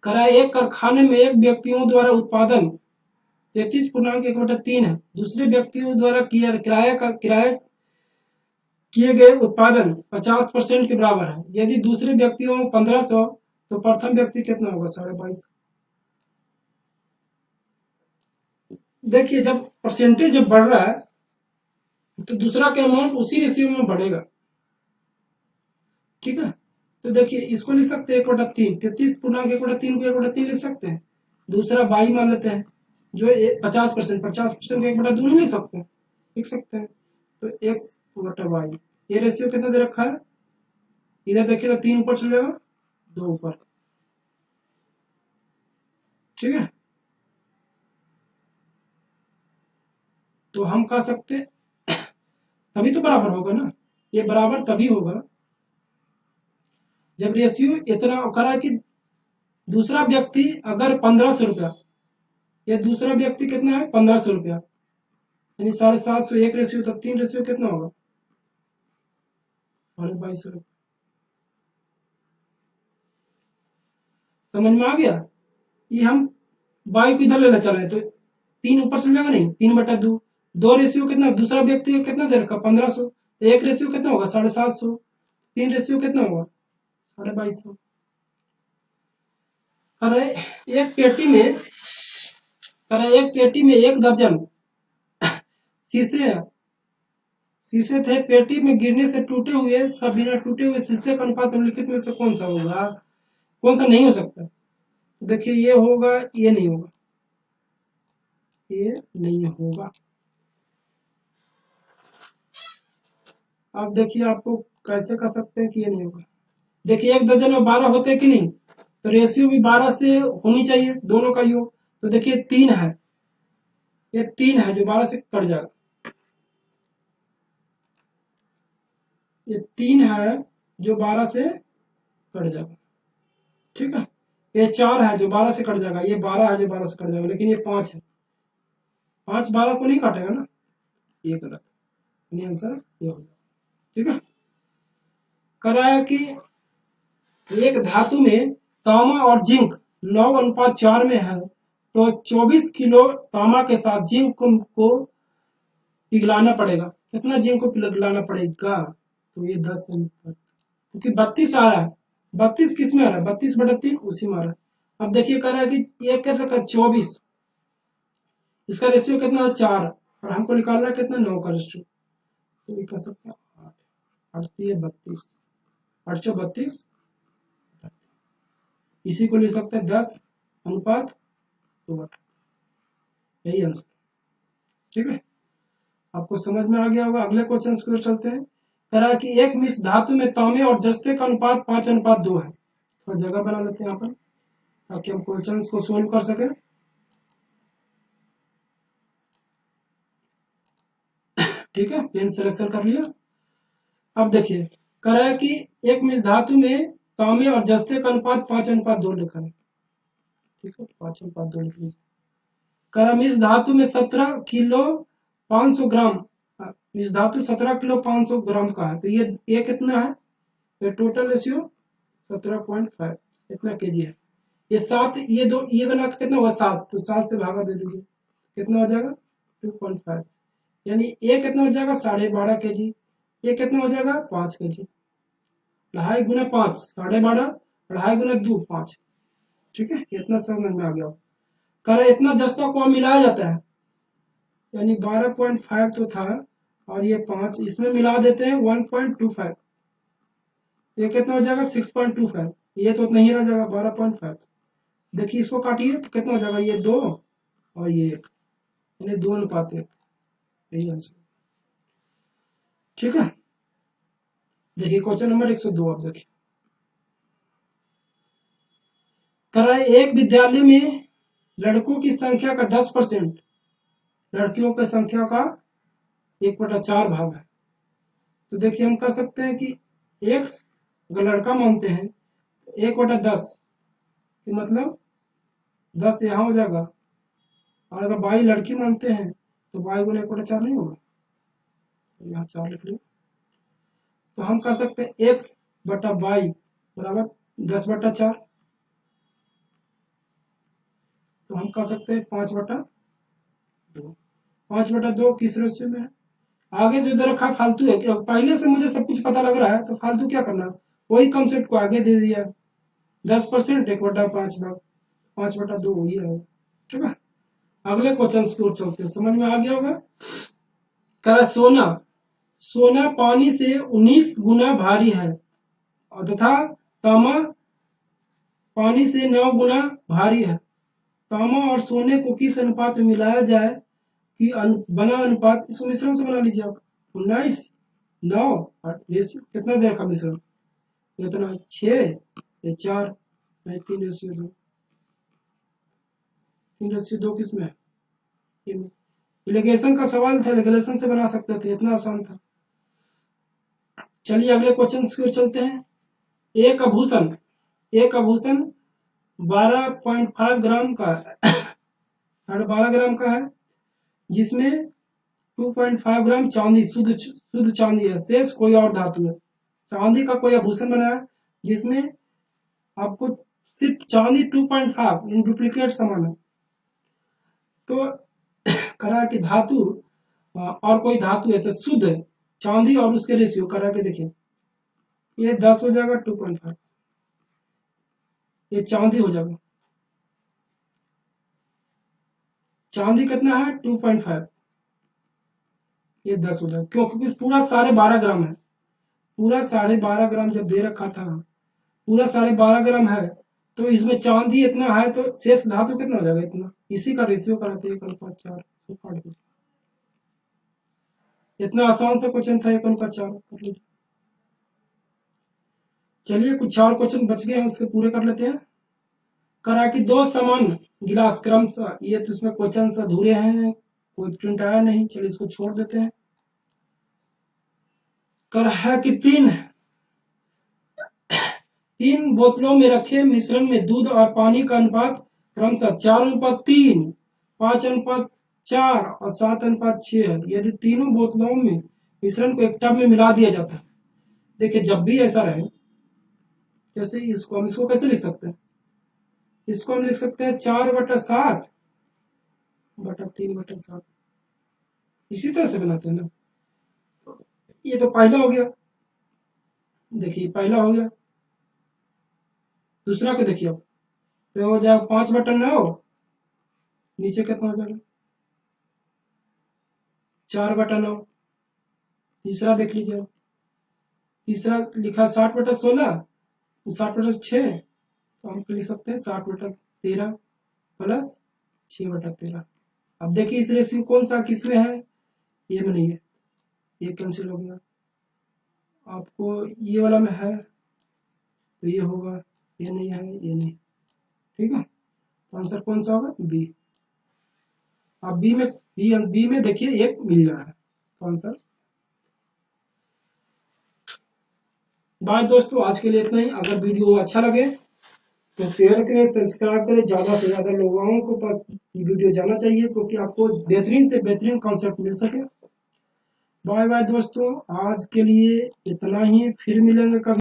करा एक कारखाने में एक व्यक्तियों द्वारा उत्पादन 33.1/3 है, दूसरे व्यक्तियों द्वारा किराया किए गए उत्पादन 50% के बराबर है। यदि दूसरे व्यक्तियों 1,500 तो प्रथम व्यक्ति कितना होगा, 22.5। देखिए जब परसेंटेज जब बढ़ रहा है तो दूसरा का अमाउंट उसी रेशियो में बढ़ेगा। ठीक है, तो देखिए इसको लिख सकते हैं 1/3, 33.1/3 को 1/3 लिख सकते हैं। दूसरा 22 मान लेते हैं, जो 50%, 50% को 1/2 नहीं लिख सकते, लिख सकते हैं। तो x/y, ये रेशियो कितना दे रखा है, इधर देखिए तो 3 ऊपर चलेगा, 2 ऊपर। ठीक है, तो हम कह सकते तभी तो बराबर होगा ना, ये बराबर तभी होगा जब रेशियो इतना करा कि दूसरा व्यक्ति अगर 1,500 रुपया, या दूसरा व्यक्ति कितना है 1,500 रुपया, यानी 750, एक रेशियो, तो 3 रेशियो कितना होगा, 22,500। समझ में आ गया। ये हम वाई को इधर लेना चाह रहे हैं, तो 3 ऊपर चल जाएगा, नहीं 3/2, 2 रेशियो कितना, दूसरा व्यक्ति कितना दे रखा 1,500, तो एक रेशियो कितना होगा 750, 3 रेशियो कितना होगा 22,500। अरे एक पेटी में, अरे एक पेटी में 1 दर्जन शीशे शीशे थे, पेटी में गिरने से टूटे हुए सब बिना टूटे हुए शीशे का अनुपात निम्नलिखित में से कौन सा होगा, कौन सा नहीं हो सकता। देखिए ये होगा, ये नहीं होगा, ये नहीं होगा। अब देखिए आपको कैसे कर सकते हैं कि ये नहीं होगा। देखिए 1 दर्जन में 12 होते हैं कि नहीं, तो रेशियो भी 12 से होनी चाहिए, दोनों का योग। तो देखिए 3 है, ये 3 है जो 12 से कट जाएगा, ये 3 है जो 12 से कट जाएगा। ठीक है, ये 4 है जो 12 से कट जाएगा, ये 12 है जो 12 से कट जाएगा, लेकिन ये 5 है, 5 12 को नहीं काटेगा ना, ये गलत, यानी आंसर ये हो जाएगा। ठीक है, कराया कि एक धातु में तांबा और जिंक 9:4 में है, तो 24 किलो तांबा के साथ जिंक को पिघलाना पड़ेगा। कितना जिंक को पिघलाना पड़ेगा, तो ये 10 अनुपात, क्योंकि 32 आ रहा है, 32 किस में आ रहा है, 32/3 उसी में आ रहा है। अब देखिए कह रहा है कि एक कर रखा 24, इसका रेशियो कितना है 4, और हमको निकालना है कितना 9 का रेशियो, तो ये कर सकते हैं 8, 8 32, 832, इसी को ले सकते हैं 10:2, यही आंसर। ठीक है, आपको समझ में आ गया होगा। अगले क्वेश्चन की ओर चलते हैं। कह रहा है कि एक मिश्र धातु में तांबे और जस्ते का अनुपात 5:2 है। थोड़ा जगह बना लेते हैं यहाँ पर ताकि हम क्वेश्चन को सोल्व कर सकें। ठीक है, पेन सिलेक्शन कर लिया। अब देखिए कह रहा है कि एक मिश्र धातु में तांबे और जस्ते का अनुपात 5:2 लिखा है। ठीक है, 5:2 लिख लीजिए। कह रहा मिश्र धातु में 17 किलो 500 ग्राम, मिश्र धातु 17 किलो 500 ग्राम का है, तो ये कितना है, तो टोटल रेशियो 17.5 इतना केजी है। ये 7, ये दो, ये बना कितना हुआ 7, तो 7 से भागा दे दीजिए, कितना हो जाएगा 2.5, यानी ये कितना हो जाएगा 12.5 केजी, ये कितना हो जाएगा 5 केजी। 2.5 गुना 5 12.5, 2.5 गुना 2 5। ठीक है, इतना समझ में आ गया। कह रहे इतना जस्ता को मिलाया जाता है, यानी 12.5 तो था और ये 5 इसमें मिला देते हैं 1.25, ये कितना हो जाएगा 6.25, ये तो नहीं रह जाएगा 12.5। देखिए इसको काटिए तो कितना हो जाएगा, ये 2 और ये 1, यानी 2:1, यही आंसर। ठीक है, देखिए क्वेश्चन नंबर 102 आप देखिए, कराए एक विद्यालय में लड़कों की संख्या का 10%, लड़कियों की संख्या का 1/4 भाग है। तो देखिए हम कह सकते हैं कि x अगर लड़का मानते हैं तो 1/10 मतलब 10 यहाँ हो जाएगा, और अगर y लड़की मानते हैं तो y गुना 1/4 नहीं होगा, यहाँ 4 लिख लिया। तो हम कह सकते हैं x/y बराबर 10/4, तो हम कह सकते हैं 5/2। 5/2 किस रेशियो में है, आगे जो दे रखा है फालतू है, पहले से मुझे सब कुछ पता लग रहा है तो फालतू क्या करना, वही कॉन्सेप्ट को आगे दे दिया, 10% 1/5 भाग 5/2 वही है। ठीक है, अगले क्वेश्चन की ओर चलते हैं, समझ में आ गया होगा। कह सोना, सोना पानी से 19 गुना भारी है और तथा तांबा पानी से 9 गुना भारी है। तांबा और सोने को किस अनुपात में मिलाया जाए कि बना अनुपात, इसको मिश्रण से बना लीजिए आप। 19 9 और रेशियो कितना दे रखा मिश्रण, इतना 6 4 3:2, 3:2 किसमें है, इलेगेशन का सवाल था, इलेगेशन से बना सकते थे, इतना आसान था। चलिए अगले क्वेश्चन की ओर चलते हैं। एक आभूषण 12.5 ग्राम का 12 ग्राम का है, जिसमें 2.5 ग्राम चांदी शुद्ध चांदी है, शेष कोई और धातु है। चांदी का कोई आभूषण बनाया जिसमें आपको सिर्फ चांदी 2.5 इन डुप्लीकेट सामान है, तो करा कि धातु और कोई धातु है तो शुद्ध चांदी और उसके रेशियो करा के देखिए, ये 10 हो जाएगा 2.5, ये चांदी हो जाएगा, चांदी कितना है 2.5, ये 10 हो जाएगा, क्योंकि पूरा 12.5 ग्राम है, पूरा 12.5 ग्राम जब दे रखा था, पूरा 12.5 ग्राम है, तो इसमें चांदी इतना है तो शेष धातु कितना हो जाएगा इतना, इसी का रेशियो कराते 1:4। इतना आसान सा क्वेश्चन था 1:4 कर लीजिए। चलिए कुछ और क्वेश्चन बच गए हैं उसके पूरे कर लेते हैं। करा कि 2 समान गिलास क्रमशः, ये तो इसमें क्वेश्चन अधूरे हैं, कोई प्रिंट आया नहीं, चलिए इसको छोड़ देते हैं। कर है कि तीन बोतलों में रखे मिश्रण में दूध और पानी का अनुपात क्रमशः 4:3, 5:4 और 7:6 है। यदि तीनों बोतलों में मिश्रण को एक टब में मिला दिया जाता है, देखिए जब भी ऐसा रहे, जैसे इसको हम इसको कैसे लिख सकते हैं, इसको हम लिख सकते हैं 4/7 बटा 3/7, इसी तरह से बनाते हैं ना। ये तो पहला हो गया, देखिए पहला हो गया, दूसरा को देखिए अब, तो हो जाएगा 5/9, नीचे कितना हो जाएगा 4/9। तीसरा देख लीजिए, तीसरा लिखा 60/16, 60/6, तो हम लिख सकते हैं 60/13 प्लस 6/13। अब देखिए इस रेशियो कौन सा किसमें है, ये में नहीं है, ये कैंसिल हो गया, आपको ये वाला में है तो ये होगा, ये नहीं है, ये नहीं, ठीक है, तो आंसर कौन सा होगा बी। अब बी में देखिए एक मिल रहा है, तो आंसर। बाय दोस्तों, आज के लिए इतना ही। अगर वीडियो अच्छा लगे तो शेयर करें, सब्सक्राइब करें, ज्यादा से ज्यादा लोगों को पास वीडियो जाना चाहिए, क्योंकि आपको बेहतरीन से बेहतरीन कॉन्सेप्ट मिल सके। बाय बाय दोस्तों, आज के लिए इतना ही, फिर मिलेंगे कभी।